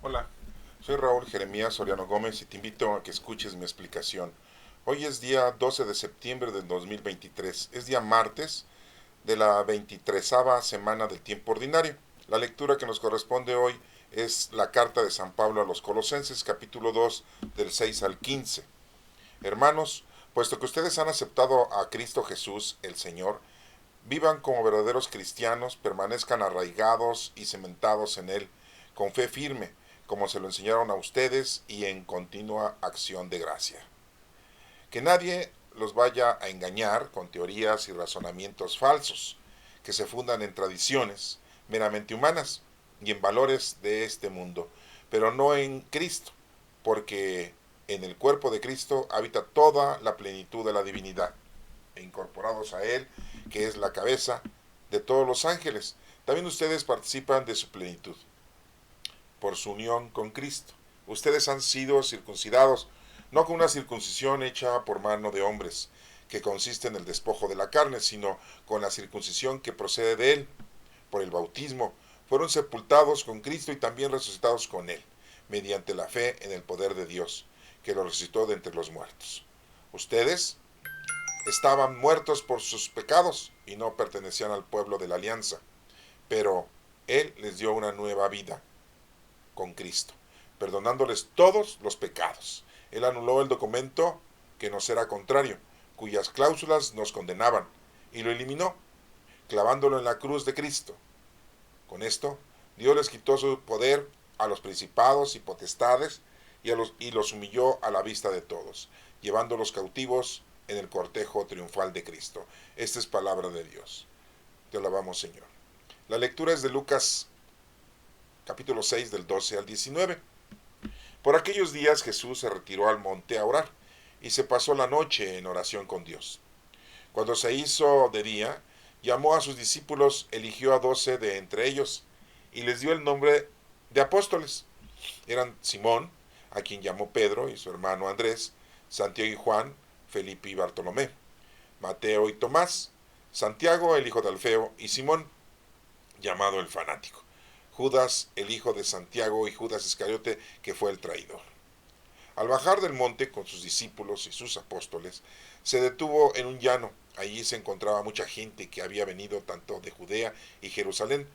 Hola, soy Raúl Jeremías Soriano Gómez y te invito a que escuches mi explicación. Hoy es día 12 de septiembre del 2023, es día martes de la 23ª semana del tiempo ordinario. La lectura que nos corresponde hoy es la carta de San Pablo a los Colosenses, capítulo 2, del 6 al 15. Hermanos, puesto que ustedes han aceptado a Cristo Jesús, el Señor, vivan como verdaderos cristianos, permanezcan arraigados y cementados en Él, con fe firme, como se lo enseñaron a ustedes y en continua acción de gracia. Que nadie los vaya a engañar con teorías y razonamientos falsos, que se fundan en tradiciones meramente humanas y en valores de este mundo, pero no en Cristo, porque en el cuerpo de Cristo habita toda la plenitud de la divinidad e incorporados a Él, que es la cabeza de todos los ángeles. También ustedes participan de su plenitud por su unión con Cristo. Ustedes han sido circuncidados, no con una circuncisión hecha por mano de hombres, que consiste en el despojo de la carne, sino con la circuncisión que procede de Él, por el bautismo. Fueron sepultados con Cristo y también resucitados con Él, mediante la fe en el poder de Dios, que lo resucitó de entre los muertos. Ustedes estaban muertos por sus pecados y no pertenecían al pueblo de la alianza, pero Él les dio una nueva vida con Cristo, perdonándoles todos los pecados. Él anuló el documento que nos era contrario, cuyas cláusulas nos condenaban, y lo eliminó, clavándolo en la cruz de Cristo. Con esto, Dios les quitó su poder a los principados y potestades y los humilló a la vista de todos, llevándolos cautivos en el cortejo triunfal de Cristo. Esta es palabra de Dios. Te alabamos, Señor. La lectura es de Lucas capítulo 6 del 12 al 19. Por aquellos días Jesús se retiró al monte a orar y se pasó la noche en oración con Dios. Cuando se hizo de día, llamó a sus discípulos, eligió a 12 de entre ellos y les dio el nombre de apóstoles. Eran Simón, a quien llamó Pedro, y su hermano Andrés, Santiago y Juan, Felipe y Bartolomé, Mateo y Tomás, Santiago el hijo de Alfeo y Simón, llamado el fanático, Judas el hijo de Santiago y Judas Iscariote, que fue el traidor. Al bajar del monte con sus discípulos y sus apóstoles, se detuvo en un llano. Allí se encontraba mucha gente que había venido tanto de Judea y Jerusalén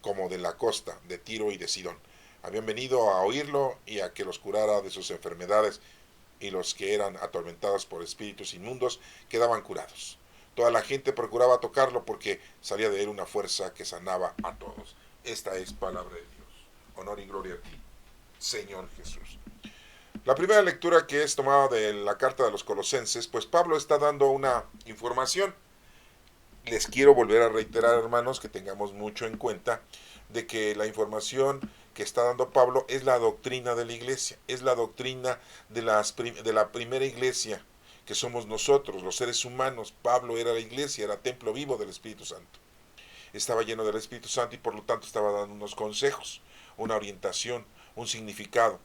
como de la costa, de Tiro y de Sidón. Habían venido a oírlo y a que los curara de sus enfermedades, y los que eran atormentados por espíritus inmundos quedaban curados. Toda la gente procuraba tocarlo porque salía de él una fuerza que sanaba a todos. Esta es palabra de Dios. Honor y gloria a ti, Señor Jesús. La primera lectura, que es tomada de la carta de los Colosenses, pues Pablo está dando una información. Les quiero volver a reiterar, hermanos, que tengamos mucho en cuenta de que la información que está dando Pablo es la doctrina de la iglesia, es la doctrina de la primera iglesia, que somos nosotros, los seres humanos. Pablo era la iglesia, era templo vivo del Espíritu Santo. Estaba lleno del Espíritu Santo y por lo tanto estaba dando unos consejos, una orientación, un significado.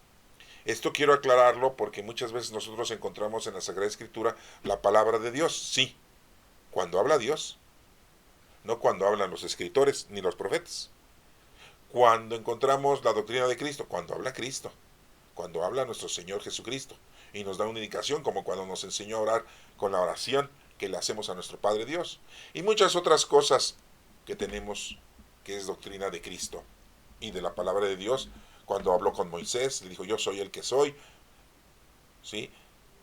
Esto quiero aclararlo porque muchas veces nosotros encontramos en la Sagrada Escritura la palabra de Dios, sí, cuando habla Dios, no cuando hablan los escritores ni los profetas. Cuando encontramos la doctrina de Cristo, cuando habla Cristo, cuando habla nuestro Señor Jesucristo y nos da una indicación, como cuando nos enseñó a orar con la oración que le hacemos a nuestro Padre Dios, y muchas otras cosas que tenemos, que es doctrina de Cristo y de la palabra de Dios. Cuando habló con Moisés, le dijo: yo soy el que soy, ¿sí?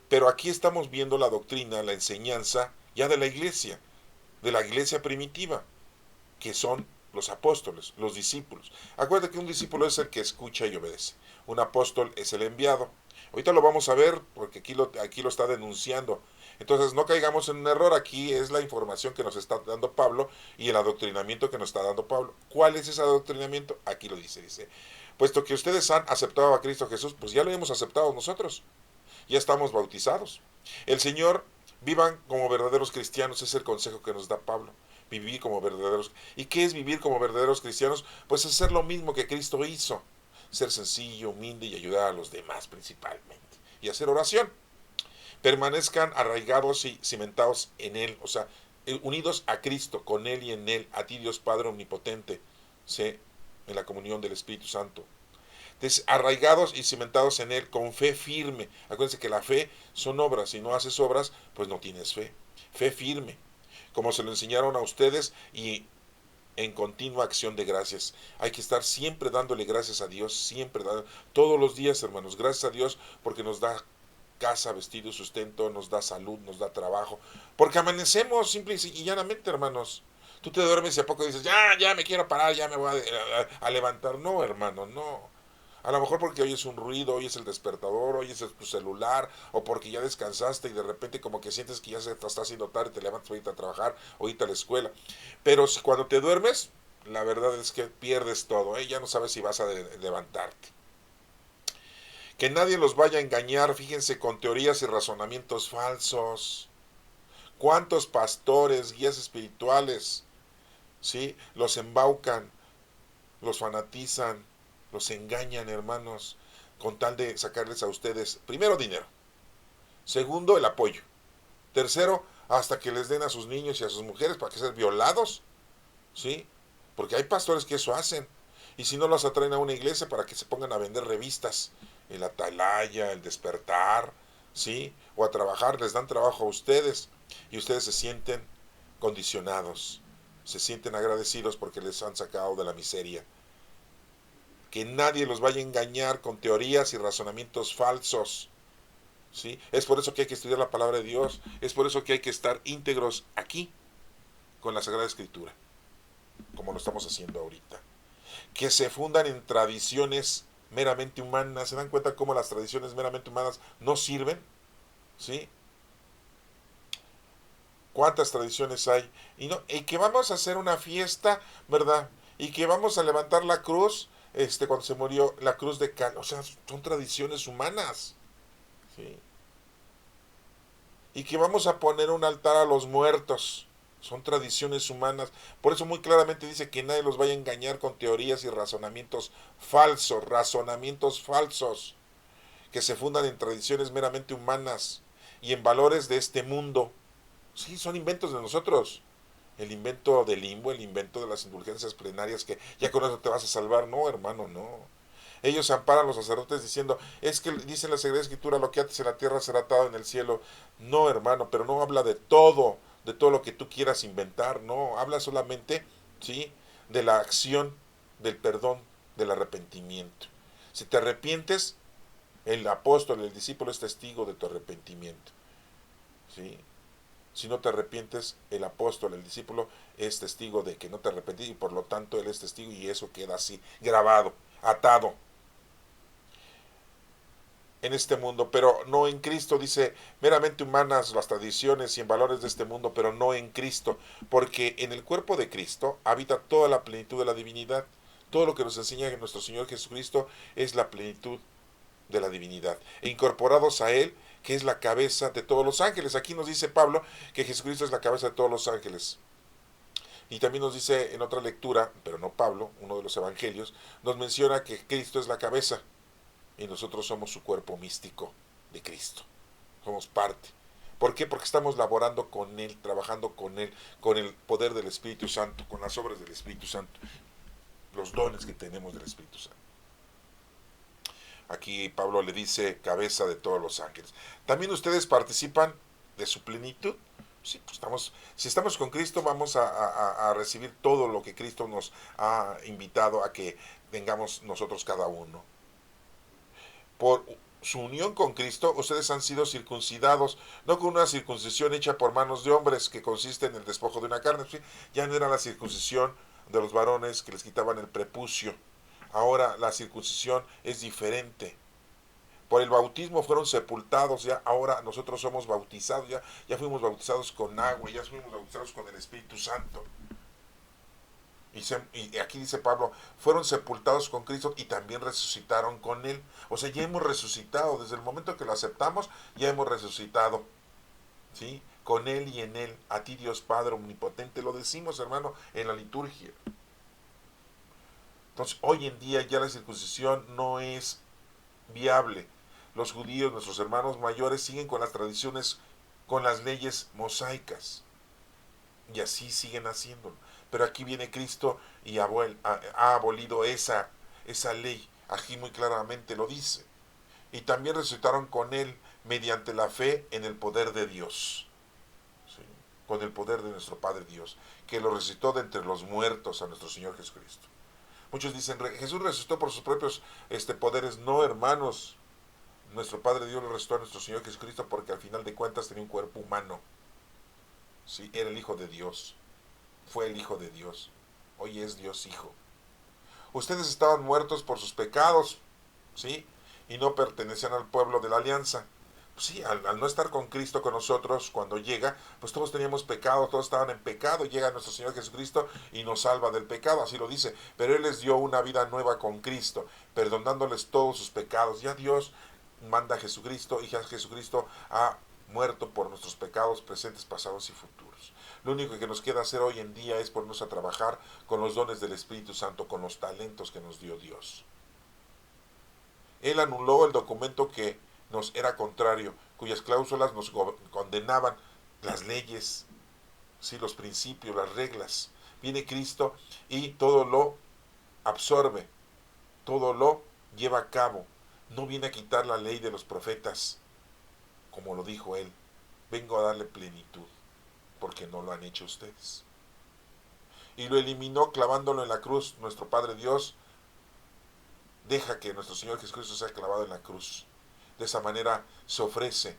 Pero aquí estamos viendo la doctrina, la enseñanza ya de la iglesia primitiva, que son los apóstoles, los discípulos. Acuérdate que un discípulo es el que escucha y obedece. Un apóstol es el enviado. Ahorita lo vamos a ver porque aquí lo está denunciando. Entonces no caigamos en un error. Aquí es la información que nos está dando Pablo y el adoctrinamiento que nos está dando Pablo. ¿Cuál es ese adoctrinamiento? Aquí lo dice. Dice: puesto que ustedes han aceptado a Cristo Jesús, pues ya lo hemos aceptado nosotros. Ya estamos bautizados. El Señor, vivan como verdaderos cristianos, es el consejo que nos da Pablo. Vivir como verdaderos. ¿Y qué es vivir como verdaderos cristianos? Pues hacer lo mismo que Cristo hizo. Ser sencillo, humilde y ayudar a los demás principalmente. Y hacer oración. Permanezcan arraigados y cimentados en Él. O sea, unidos a Cristo, con Él y en Él. A ti, Dios Padre Omnipotente. ¿Sí? En la comunión del Espíritu Santo. arraigados y cimentados en Él con fe firme. Acuérdense que la fe son obras. Si no haces obras, pues no tienes fe. Fe firme, como se lo enseñaron a ustedes y en continua acción de gracias. Hay que estar siempre dándole gracias a Dios, todos los días, hermanos. Gracias a Dios porque nos da casa, vestido, sustento, nos da salud, nos da trabajo. Porque amanecemos simple y llanamente, hermanos. Tú te duermes y a poco dices, ya me quiero parar, ya me voy a levantar. No, hermano, no. A lo mejor porque oyes un ruido, oyes el despertador, oyes tu celular, o porque ya descansaste y de repente como que sientes que ya se te está haciendo tarde, te levantas para irte a trabajar o irte a la escuela. Pero si cuando te duermes, la verdad es que pierdes todo, ¿eh? Ya no sabes si vas a levantarte. Que nadie los vaya a engañar, fíjense, con teorías y razonamientos falsos. ¿Cuántos pastores, guías espirituales, sí, los embaucan, los fanatizan, los engañan, hermanos, con tal de sacarles a ustedes, primero, dinero, segundo, el apoyo, tercero, hasta que les den a sus niños y a sus mujeres para que sean violados, ¿sí? Porque hay pastores que eso hacen, y si no los atraen a una iglesia para que se pongan a vender revistas, el Atalaya, el Despertar, ¿sí? O a trabajar, les dan trabajo a ustedes, y ustedes se sienten condicionados, se sienten agradecidos porque les han sacado de la miseria. Que nadie los vaya a engañar con teorías y razonamientos falsos, ¿sí? Es por eso que hay que estudiar la palabra de Dios, es por eso que hay que estar íntegros aquí con la Sagrada Escritura, como lo estamos haciendo ahorita. Que se fundan en tradiciones meramente humanas. ¿Se dan cuenta cómo las tradiciones meramente humanas no sirven? ¿Sí? ¿Cuántas tradiciones hay? Y que vamos a hacer una fiesta, ¿verdad? Y que vamos a levantar la cruz, cuando se murió, la cruz de cal. O sea, son tradiciones humanas, ¿sí? Y que vamos a poner un altar a los muertos. Son tradiciones humanas. Por eso muy claramente dice que nadie los vaya a engañar con teorías y razonamientos falsos, que se fundan en tradiciones meramente humanas y en valores de este mundo. Sí, son inventos de nosotros. El invento del limbo, el invento de las indulgencias plenarias, que ya con eso te vas a salvar. No, hermano, no. Ellos amparan a los sacerdotes diciendo, es que dice la Sagrada Escritura, lo que ates en la tierra será atado en el cielo. No, hermano, pero no habla de todo lo que tú quieras inventar, no, habla solamente, ¿sí?, de la acción, del perdón, del arrepentimiento. Si te arrepientes, el apóstol, el discípulo es testigo de tu arrepentimiento, ¿sí? Si no te arrepientes, el apóstol, el discípulo, es testigo de que no te arrepentiste y por lo tanto él es testigo y eso queda así, grabado, atado en este mundo, pero no en Cristo. Dice, meramente humanas las tradiciones y en valores de este mundo, pero no en Cristo, porque en el cuerpo de Cristo habita toda la plenitud de la divinidad. Todo lo que nos enseña nuestro Señor Jesucristo es la plenitud de la divinidad. E incorporados a Él, que es la cabeza de todos los ángeles. Aquí nos dice Pablo que Jesucristo es la cabeza de todos los ángeles. Y también nos dice en otra lectura, pero no Pablo, uno de los evangelios, nos menciona que Cristo es la cabeza y nosotros somos su cuerpo místico de Cristo. Somos parte. ¿Por qué? Porque estamos laborando con Él, trabajando con Él, con el poder del Espíritu Santo, con las obras del Espíritu Santo, los dones que tenemos del Espíritu Santo. Aquí Pablo le dice cabeza de todos los ángeles. También ustedes participan de su plenitud. Sí, pues si estamos con Cristo, vamos a recibir todo lo que Cristo nos ha invitado a que tengamos nosotros cada uno. Por su unión con Cristo, ustedes han sido circuncidados, no con una circuncisión hecha por manos de hombres, que consiste en el despojo de una carne. ¿Sí? Ya no era la circuncisión de los varones que les quitaban el prepucio. Ahora la circuncisión es diferente. Por el bautismo fueron sepultados, ya ahora nosotros somos bautizados, ya fuimos bautizados con agua, ya fuimos bautizados con el Espíritu Santo. Y aquí dice Pablo, fueron sepultados con Cristo y también resucitaron con Él. O sea, ya hemos resucitado, desde el momento que lo aceptamos, ya hemos resucitado, ¿sí? Con Él y en Él, a ti Dios Padre Omnipotente, lo decimos, hermano, en la liturgia. Entonces, hoy en día ya la circuncisión no es viable. Los judíos, nuestros hermanos mayores, siguen con las tradiciones, con las leyes mosaicas. Y así siguen haciéndolo. Pero aquí viene Cristo y ha abolido esa ley. Aquí muy claramente lo dice. Y también resucitaron con él mediante la fe en el poder de Dios. ¿Sí? Con el poder de nuestro Padre Dios, que lo resucitó de entre los muertos a nuestro Señor Jesucristo. Muchos dicen, Jesús resucitó por sus propios poderes. No, hermanos. Nuestro Padre Dios lo resucitó a nuestro Señor Jesucristo porque al final de cuentas tenía un cuerpo humano. ¿Sí? Era el Hijo de Dios. Fue el Hijo de Dios. Hoy es Dios Hijo. Ustedes estaban muertos por sus pecados, ¿sí? Y no pertenecían al pueblo de la alianza. Pues sí, al no estar con Cristo con nosotros cuando llega, pues todos teníamos pecado, todos estaban en pecado, llega nuestro Señor Jesucristo y nos salva del pecado, así lo dice. Pero Él les dio una vida nueva con Cristo, perdonándoles todos sus pecados. Ya Dios manda a Jesucristo y ya Jesucristo ha muerto por nuestros pecados presentes, pasados y futuros. Lo único que nos queda hacer hoy en día es ponernos a trabajar con los dones del Espíritu Santo, con los talentos que nos dio Dios. Él anuló el documento que nos era contrario, cuyas cláusulas nos condenaban, las leyes, ¿sí? Los principios, las reglas. Viene Cristo y todo lo absorbe, todo lo lleva a cabo. No viene a quitar la ley de los profetas, como lo dijo él. Vengo a darle plenitud, porque no lo han hecho ustedes. Y lo eliminó clavándolo en la cruz. Nuestro Padre Dios deja que nuestro Señor Jesucristo sea clavado en la cruz. De esa manera se ofrece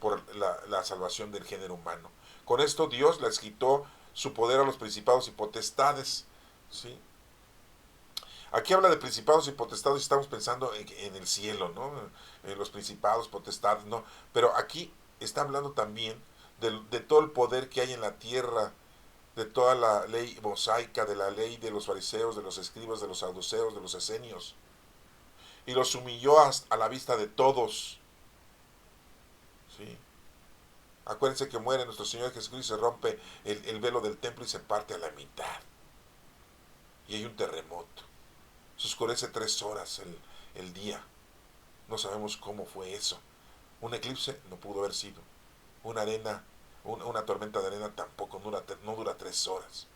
por la salvación del género humano. Con esto Dios les quitó su poder a los principados y potestades. ¿Sí? Aquí habla de principados y potestades y estamos pensando en el cielo, ¿no? En los principados, potestades, ¿no? Pero aquí está hablando también de todo el poder que hay en la tierra, de toda la ley mosaica, de la ley de los fariseos, de los escribas, de los saduceos, de los esenios. Y los humilló a la vista de todos. ¿Sí? Acuérdense que muere nuestro Señor Jesucristo, se rompe el velo del templo y se parte a la mitad. Y hay un terremoto. Se oscurece 3 horas el día. No sabemos cómo fue eso. Un eclipse no pudo haber sido. Una tormenta de arena tampoco no dura 3 horas.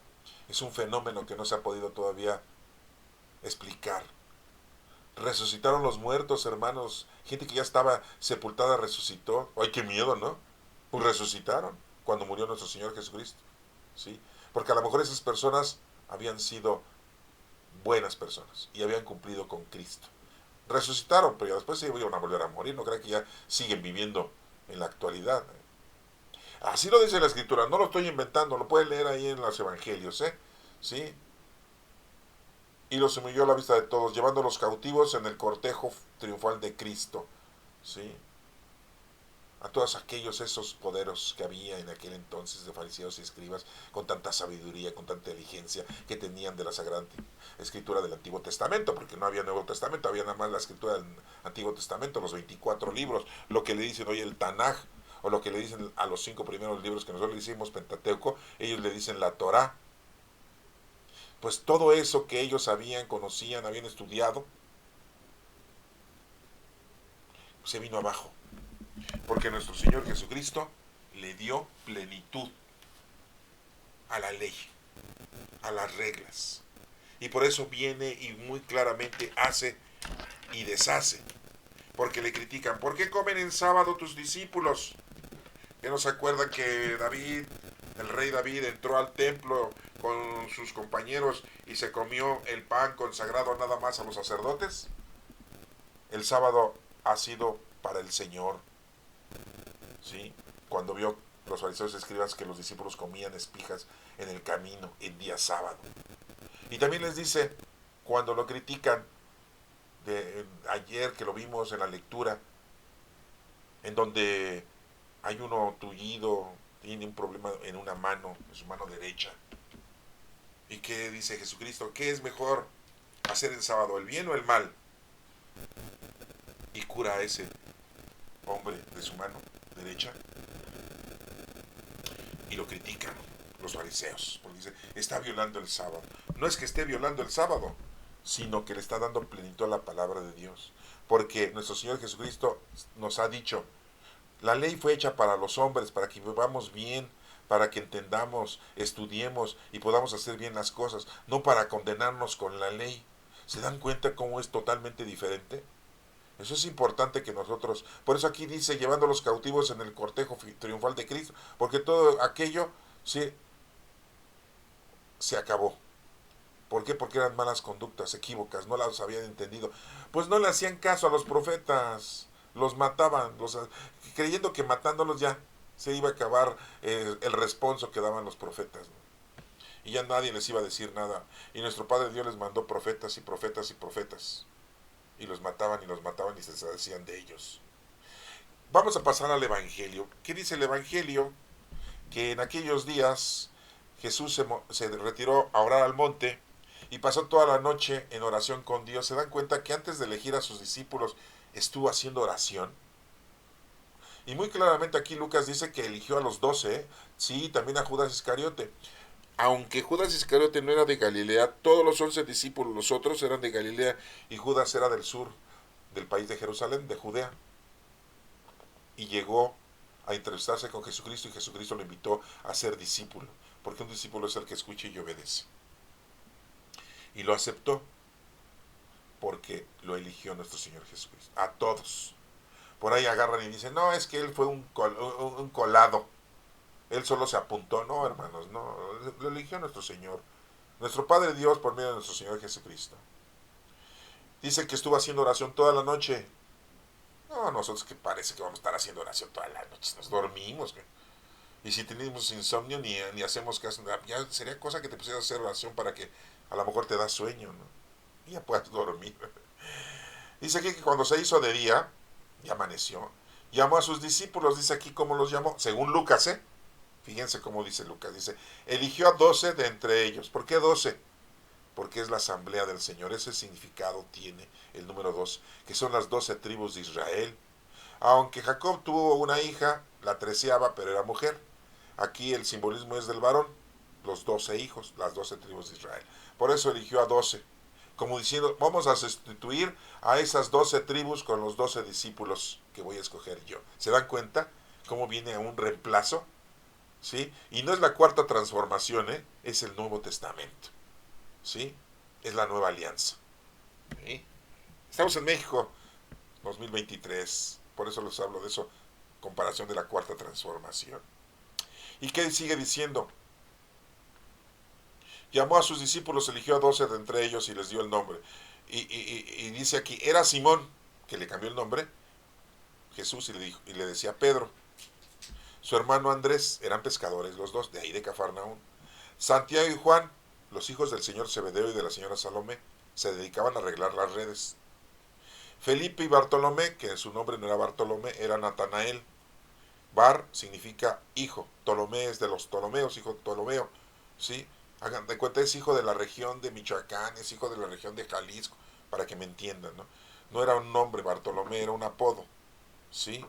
Es un fenómeno que no se ha podido todavía explicar. Resucitaron los muertos, hermanos. Gente que ya estaba sepultada resucitó. ¡Ay, qué miedo!, ¿no? Pues resucitaron cuando murió nuestro Señor Jesucristo. ¿Sí? Porque a lo mejor esas personas habían sido buenas personas y habían cumplido con Cristo. Resucitaron, pero ya después se iban a volver a morir. No crean que ya siguen viviendo en la actualidad. Así lo dice la Escritura. No lo estoy inventando. Lo pueden leer ahí en los Evangelios. ¿Sí? Y los humilló a la vista de todos, llevando a los cautivos en el cortejo triunfal de Cristo. ¿Sí? A todos esos poderos que había en aquel entonces de fariseos y escribas, con tanta sabiduría, con tanta inteligencia que tenían de la Sagrada Escritura del Antiguo Testamento, porque no había Nuevo Testamento, había nada más la Escritura del Antiguo Testamento, los 24 libros, lo que le dicen hoy el Tanaj, o lo que le dicen a los 5 primeros libros que nosotros le decimos Pentateuco, ellos le dicen la Torá. Pues todo eso que ellos sabían, conocían, habían estudiado, se vino abajo. Porque nuestro Señor Jesucristo le dio plenitud a la ley, a las reglas. Y por eso viene y muy claramente hace y deshace. Porque le critican, ¿por qué comen en sábado tus discípulos? Que no se acuerdan que David, el rey David, entró al templo con sus compañeros y se comió el pan consagrado nada más a los sacerdotes. El sábado ha sido para el Señor. ¿Sí? Cuando vio los fariseos y escribas que los discípulos comían espijas en el camino el día sábado. Y también les dice, cuando lo critican, ayer que lo vimos en la lectura, en donde hay uno tullido, tiene un problema en una mano, en su mano derecha. ¿Y qué dice Jesucristo? ¿Qué es mejor hacer el sábado, el bien o el mal? Y cura a ese hombre de su mano derecha. Y lo critican los fariseos, porque dice, está violando el sábado. No es que esté violando el sábado, sino que le está dando plenitud a la palabra de Dios. Porque nuestro Señor Jesucristo nos ha dicho, la ley fue hecha para los hombres, para que vivamos bien, para que entendamos, estudiemos y podamos hacer bien las cosas, no para condenarnos con la ley. ¿Se dan cuenta cómo es totalmente diferente? Eso es importante que nosotros, por eso aquí dice, llevando a los cautivos en el cortejo triunfal de Cristo, porque todo aquello se acabó. ¿Por qué? Porque eran malas conductas, equívocas, no las habían entendido. Pues no le hacían caso a los profetas, los mataban, creyendo que matándolos ya se iba a acabar el responso que daban los profetas, ¿no? Y ya nadie les iba a decir nada. Y nuestro Padre Dios les mandó profetas y profetas y profetas. Y los mataban y los mataban y se deshacían de ellos. Vamos a pasar al Evangelio. ¿Qué dice el Evangelio? Que en aquellos días Jesús se retiró a orar al monte y pasó toda la noche en oración con Dios. ¿Se dan cuenta que antes de elegir a sus discípulos estuvo haciendo oración? Y muy claramente aquí Lucas dice que eligió a los 12, ¿eh? Sí, también a Judas Iscariote. Aunque Judas Iscariote no era de Galilea, todos los 11 discípulos, los otros eran de Galilea, y Judas era del sur, del país de Jerusalén, de Judea. Y llegó a entrevistarse con Jesucristo, y Jesucristo lo invitó a ser discípulo, porque un discípulo es el que escucha y obedece. Y lo aceptó porque lo eligió nuestro Señor Jesucristo. A todos. Por ahí agarran y dicen, no, es que él fue un colado. Él solo se apuntó. No, hermanos, no. Lo eligió nuestro Señor. Nuestro Padre Dios por medio de nuestro Señor Jesucristo. Dice que estuvo haciendo oración toda la noche. No, nosotros que parece que vamos a estar haciendo oración toda la noche. Nos dormimos. Y si tenemos insomnio ni hacemos caso. Ya sería cosa que te pusieras a hacer oración para que a lo mejor te da sueño, ¿no? Y ya puedas dormir. Dice aquí que cuando se hizo de día, ya amaneció, llamó a sus discípulos, dice aquí cómo los llamó, según Lucas, ¿eh? Fíjense cómo dice Lucas, dice, eligió a 12 de entre ellos. ¿Por qué 12? Porque es la asamblea del Señor, ese significado tiene el número 2, que son las 12 tribus de Israel. Aunque Jacob tuvo una hija, la 13ª, pero era mujer. Aquí el simbolismo es del varón, los 12 hijos, las 12 tribus de Israel. Por eso eligió a 12, como diciendo, vamos a sustituir a esas 12 tribus con los 12 discípulos que voy a escoger yo. ¿Se dan cuenta cómo viene un reemplazo? ¿Sí? Y no es la cuarta transformación, ¿eh? Es el Nuevo Testamento. ¿Sí? Es la nueva alianza. ¿Sí? Estamos en México, 2023. Por eso les hablo de eso, comparación de la cuarta transformación. ¿Y qué sigue diciendo? Llamó a sus discípulos, eligió a 12 de entre ellos y les dio el nombre. Y dice aquí, era Simón, que le cambió el nombre, Jesús, y le decía Pedro. Su hermano Andrés, eran pescadores los dos, de ahí de Cafarnaún. Santiago y Juan, los hijos del señor Zebedeo y de la señora Salomé, se dedicaban a arreglar las redes. Felipe y Bartolomé, que su nombre no era Bartolomé, era Natanael. Bar significa hijo, Ptolomé es de los Ptolomeos, hijo de Ptolomeo, ¿sí? Hagan de cuenta, es hijo de la región de Michoacán, es hijo de la región de Jalisco, para que me entiendan, ¿no? No era un nombre Bartolomé, era un apodo, ¿sí?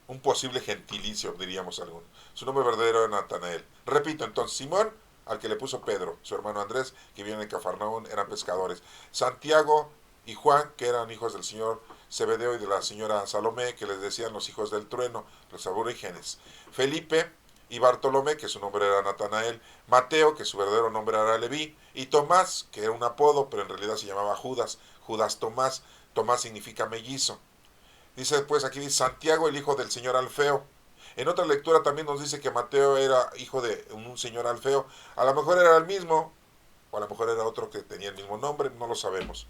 Un posible gentilicio, diríamos algunos. Su nombre verdadero era Natanael. Repito, entonces, Simón, al que le puso Pedro, su hermano Andrés, que viene de Cafarnaún, eran pescadores. Santiago y Juan, que eran hijos del señor Zebedeo y de la señora Salomé, que les decían los hijos del trueno, los aborígenes. Felipe y Bartolomé, que su nombre era Natanael. Mateo, que su verdadero nombre era Leví. Y Tomás, que era un apodo, pero en realidad se llamaba Judas. Judas Tomás. Tomás significa mellizo. Dice después, aquí dice Santiago, el hijo del señor Alfeo. En otra lectura también nos dice que Mateo era hijo de un señor Alfeo. A lo mejor era el mismo, o a lo mejor era otro que tenía el mismo nombre, no lo sabemos.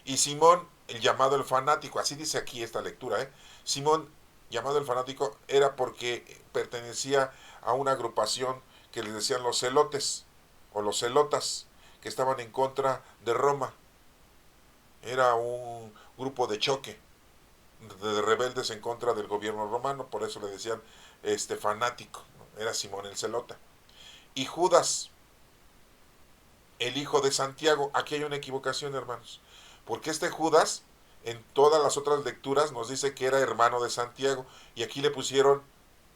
Y Simón, el llamado el fanático, así dice aquí esta lectura, ¿eh? Simón, llamado el fanático, era porque pertenecía a una agrupación que les decían los celotes, o los celotas, que estaban en contra de Roma. Era un grupo de choque, de rebeldes en contra del gobierno romano, por eso le decían fanático, ¿no? Era Simón el celota. Y Judas, el hijo de Santiago, aquí hay una equivocación, hermanos, porque este Judas en todas las otras lecturas nos dice que era hermano de Santiago, y aquí le pusieron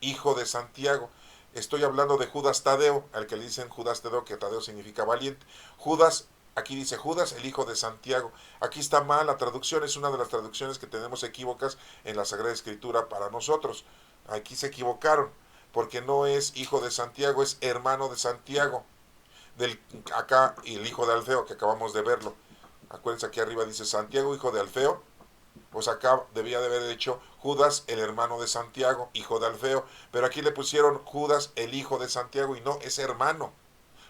hijo de Santiago. Estoy hablando de Judas Tadeo, al que le dicen Judas Tadeo, que Tadeo significa valiente. Judas, aquí dice Judas, el hijo de Santiago. Aquí está mal la traducción, es una de las traducciones que tenemos equívocas en la Sagrada Escritura para nosotros. Aquí se equivocaron, porque no es hijo de Santiago, es hermano de Santiago. Acá, y el hijo de Alfeo, que acabamos de verlo. Acuérdense, aquí arriba dice Santiago, hijo de Alfeo. Pues acá debía de haber dicho Judas, el hermano de Santiago, hijo de Alfeo. Pero aquí le pusieron Judas, el hijo de Santiago, y no, es hermano.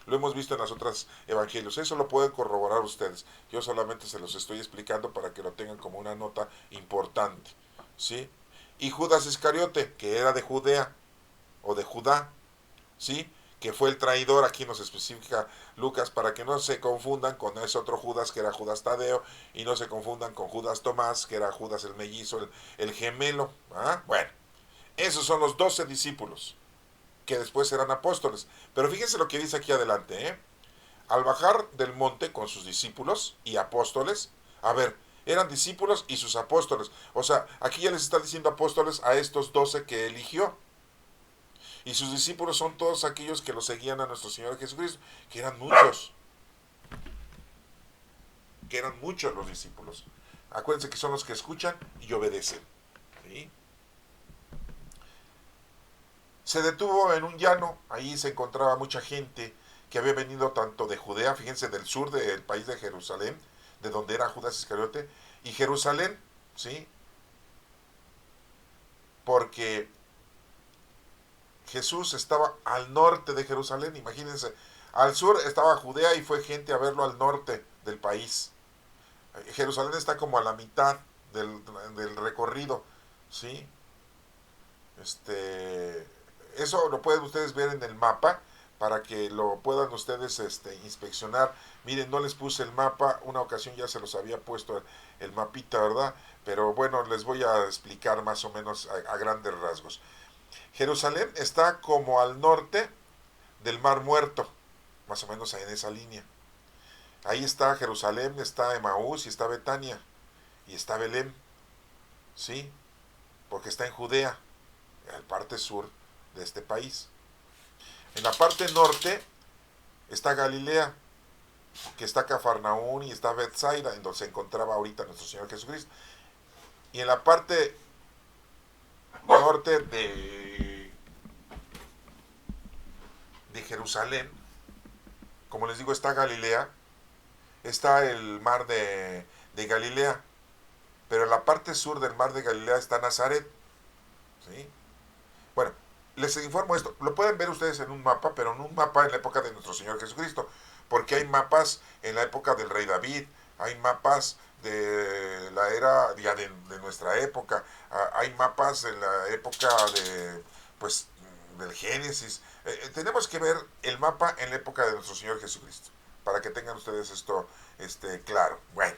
Lo hemos visto en las otras evangelios. Eso lo pueden corroborar ustedes. Yo solamente se los estoy explicando para que lo tengan como una nota importante. ¿Sí? Y Judas Iscariote, que era de Judea o de Judá, ¿sí? Que fue el traidor, aquí nos especifica Lucas, para que no se confundan con ese otro Judas que era Judas Tadeo, y no se confundan con Judas Tomás, que era Judas el mellizo, el gemelo. ¿Ah? Bueno, esos son los 12 discípulos, que después serán apóstoles. Pero fíjense lo que dice aquí adelante, ¿eh? Al bajar del monte con sus discípulos y apóstoles, a ver, eran discípulos y sus apóstoles. O sea, aquí ya les está diciendo apóstoles a estos 12 que eligió. Y sus discípulos son todos aquellos que lo seguían a nuestro Señor Jesucristo, que eran muchos los discípulos. Acuérdense que son los que escuchan y obedecen. ¿Sí? Se detuvo en un llano, ahí se encontraba mucha gente que había venido tanto de Judea, fíjense, del sur del país de Jerusalén, de donde era Judas Iscariote, y Jerusalén, ¿sí? Porque Jesús estaba al norte de Jerusalén, imagínense. Al sur estaba Judea y fue gente a verlo al norte del país. Jerusalén está como a la mitad del recorrido, ¿sí? Este, eso lo pueden ustedes ver en el mapa para que lo puedan ustedes inspeccionar. Miren, no les puse el mapa, una ocasión ya se los había puesto el mapita, ¿verdad? Pero bueno, les voy a explicar más o menos a grandes rasgos. Jerusalén está como al norte del Mar Muerto, más o menos en esa línea. Ahí está Jerusalén, está Emaús y está Betania y está Belén, ¿sí? Porque está en Judea, en la parte sur de este país. En la parte norte está Galilea, que está Cafarnaún y está Bethsaida, en donde se encontraba ahorita nuestro Señor Jesucristo. Y en la parte norte de Jerusalén, como les digo, está Galilea, está el mar de Galilea, pero en la parte sur del mar de Galilea está Nazaret, ¿sí? Bueno, les informo esto, lo pueden ver ustedes en un mapa, pero en un mapa en la época de nuestro Señor Jesucristo, porque hay mapas en la época del rey David, hay mapas de la era ya de nuestra época, hay mapas en la época de, pues, del Génesis. Tenemos que ver el mapa en la época de nuestro Señor Jesucristo, para que tengan ustedes esto claro. Bueno,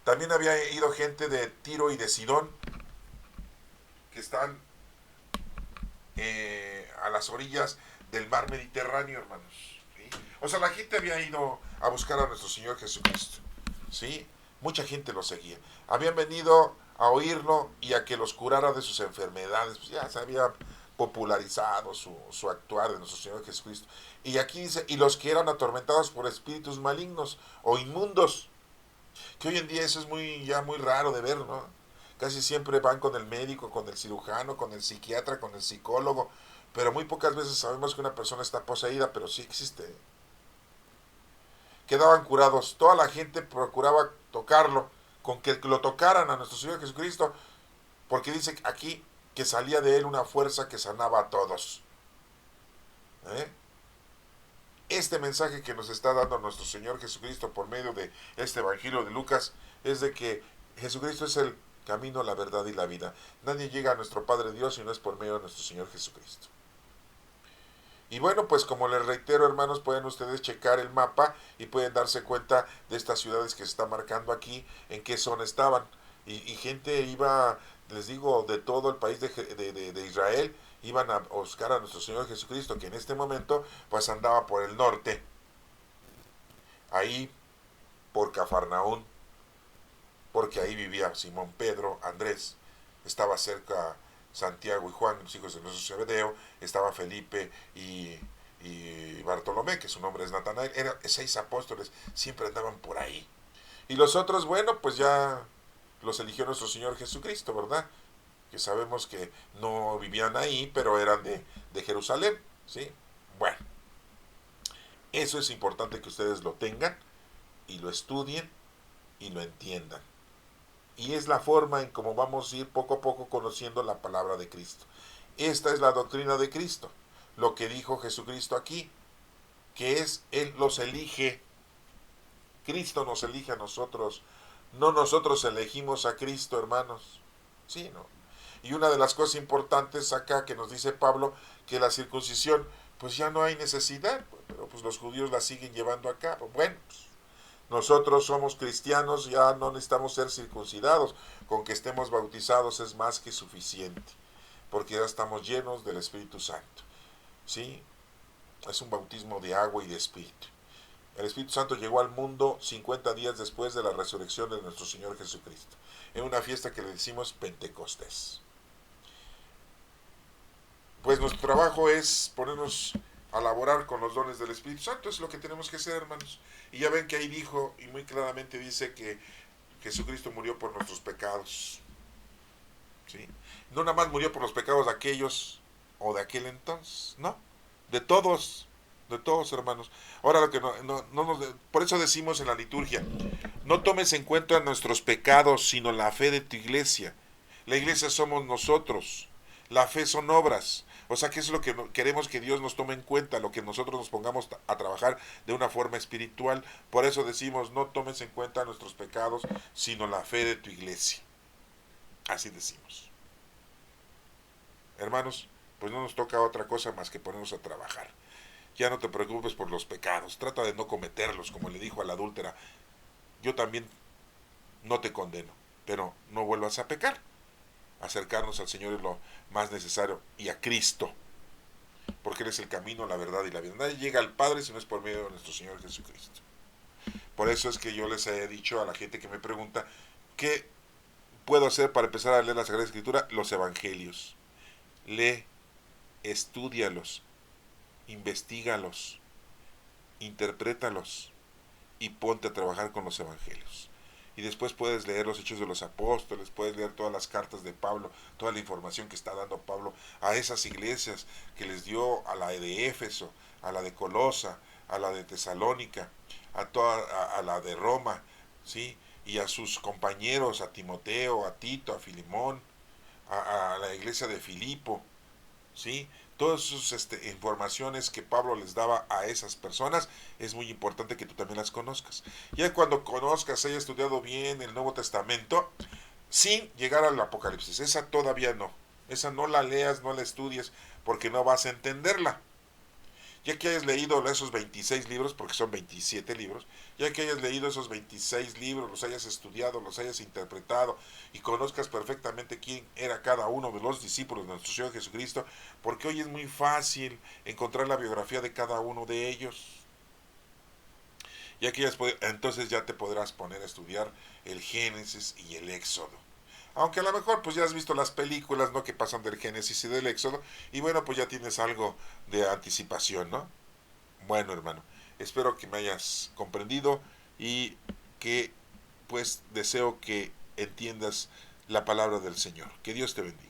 también había ido gente de Tiro y de Sidón, que están a las orillas del mar Mediterráneo, hermanos. ¿Sí? O sea, la gente había ido a buscar a nuestro Señor Jesucristo. ¿Sí? Mucha gente lo seguía. Habían venido a oírlo y a que los curara de sus enfermedades. Pues ya se había popularizado su actuar de nuestro Señor Jesucristo. Y aquí dice, y los que eran atormentados por espíritus malignos o inmundos. Que hoy en día eso es ya muy raro de ver, ¿no? Casi siempre van con el médico, con el cirujano, con el psiquiatra, con el psicólogo, pero muy pocas veces sabemos que una persona está poseída, pero sí existe. Quedaban curados, toda la gente procuraba tocarlo, con que lo tocaran a nuestro Señor Jesucristo, porque dice aquí que salía de él una fuerza que sanaba a todos. ¿Eh? Este mensaje que nos está dando nuestro Señor Jesucristo por medio de este Evangelio de Lucas es de que Jesucristo es el camino, la verdad y la vida. Nadie llega a nuestro Padre Dios si no es por medio de nuestro Señor Jesucristo. Y bueno, pues como les reitero, hermanos, pueden ustedes checar el mapa y pueden darse cuenta de estas ciudades que se está marcando aquí, en qué zona estaban. Y gente iba, les digo, de todo el país de Israel, iban a buscar a nuestro Señor Jesucristo, que en este momento pues andaba por el norte, ahí por Cafarnaún, porque ahí vivía Simón Pedro, Andrés, estaba cerca Santiago y Juan, los hijos de nuestro Zebedeo, estaba Felipe y Bartolomé, que su nombre es Natanael, eran 6 apóstoles, siempre andaban por ahí. Y los otros, bueno, pues ya los eligió nuestro Señor Jesucristo, ¿verdad? Que sabemos que no vivían ahí, pero eran de Jerusalén, ¿sí? Bueno, eso es importante que ustedes lo tengan y lo estudien y lo entiendan. Y es la forma en cómo vamos a ir poco a poco conociendo la palabra de Cristo. Esta es la doctrina de Cristo, lo que dijo Jesucristo aquí, que es Él los elige. Cristo nos elige a nosotros, no nosotros elegimos a Cristo, hermanos. Sí, ¿no? Y una de las cosas importantes acá que nos dice Pablo, que la circuncisión, pues ya no hay necesidad, pero pues los judíos la siguen llevando a cabo. Bueno, pues, nosotros somos cristianos, ya no necesitamos ser circuncidados, con que estemos bautizados es más que suficiente, porque ya estamos llenos del Espíritu Santo. ¿Sí? Es un bautismo de agua y de Espíritu. El Espíritu Santo llegó al mundo 50 días después de la resurrección de nuestro Señor Jesucristo, en una fiesta que le decimos Pentecostés. Pues nuestro trabajo es ponernos a laborar con los dones del Espíritu Santo, es lo que tenemos que hacer, hermanos. Y ya ven que ahí dijo, y muy claramente dice, que Jesucristo murió por nuestros pecados. ¿Sí? No nada más murió por los pecados de aquellos o de aquel entonces, no, de todos, hermanos. Ahora lo que por eso decimos en la liturgia, no tomes en cuenta nuestros pecados, sino la fe de tu iglesia. La iglesia somos nosotros, la fe son obras. O sea que es lo que queremos que Dios nos tome en cuenta, lo que nosotros nos pongamos a trabajar de una forma espiritual. Por eso decimos, no tomes en cuenta nuestros pecados, sino la fe de tu iglesia. Así decimos. Hermanos, pues no nos toca otra cosa más que ponernos a trabajar. Ya no te preocupes por los pecados, trata de no cometerlos, como le dijo a la adúltera. Yo también no te condeno, pero no vuelvas a pecar. Acercarnos al Señor es lo más necesario, y a Cristo, porque Él es el camino, la verdad y la vida. Nadie llega al Padre si no es por medio de nuestro Señor Jesucristo. Por eso es que yo les he dicho a la gente que me pregunta, ¿qué puedo hacer para empezar a leer la Sagrada Escritura? Los Evangelios. Lee, estúdialos, investígalos, interprétalos y ponte a trabajar con los Evangelios. Y después puedes leer los Hechos de los Apóstoles, puedes leer todas las cartas de Pablo, toda la información que está dando Pablo a esas iglesias que les dio, a la de Éfeso, a la de Colosa, a la de Tesalónica, a la de Roma, ¿sí? Y a sus compañeros, a Timoteo, a Tito, a Filimón, a la iglesia de Filipo, ¿sí? Todas esas informaciones que Pablo les daba a esas personas, es muy importante que tú también las conozcas. Ya cuando conozcas, hayas estudiado bien el Nuevo Testamento, sin llegar al Apocalipsis, esa todavía no. Esa no la leas, no la estudies, porque no vas a entenderla. Ya que hayas leído esos 26 libros, porque son 27 libros, ya que hayas leído esos 26 libros, los hayas estudiado, los hayas interpretado y conozcas perfectamente quién era cada uno de los discípulos de nuestro Señor Jesucristo, porque hoy es muy fácil encontrar la biografía de cada uno de ellos. Ya que entonces ya te podrás poner a estudiar el Génesis y el Éxodo. Aunque a lo mejor pues ya has visto las películas, ¿no?, que pasan del Génesis y del Éxodo, y bueno, pues ya tienes algo de anticipación, ¿no? Bueno, hermano, espero que me hayas comprendido y que pues deseo que entiendas la palabra del Señor. Que Dios te bendiga.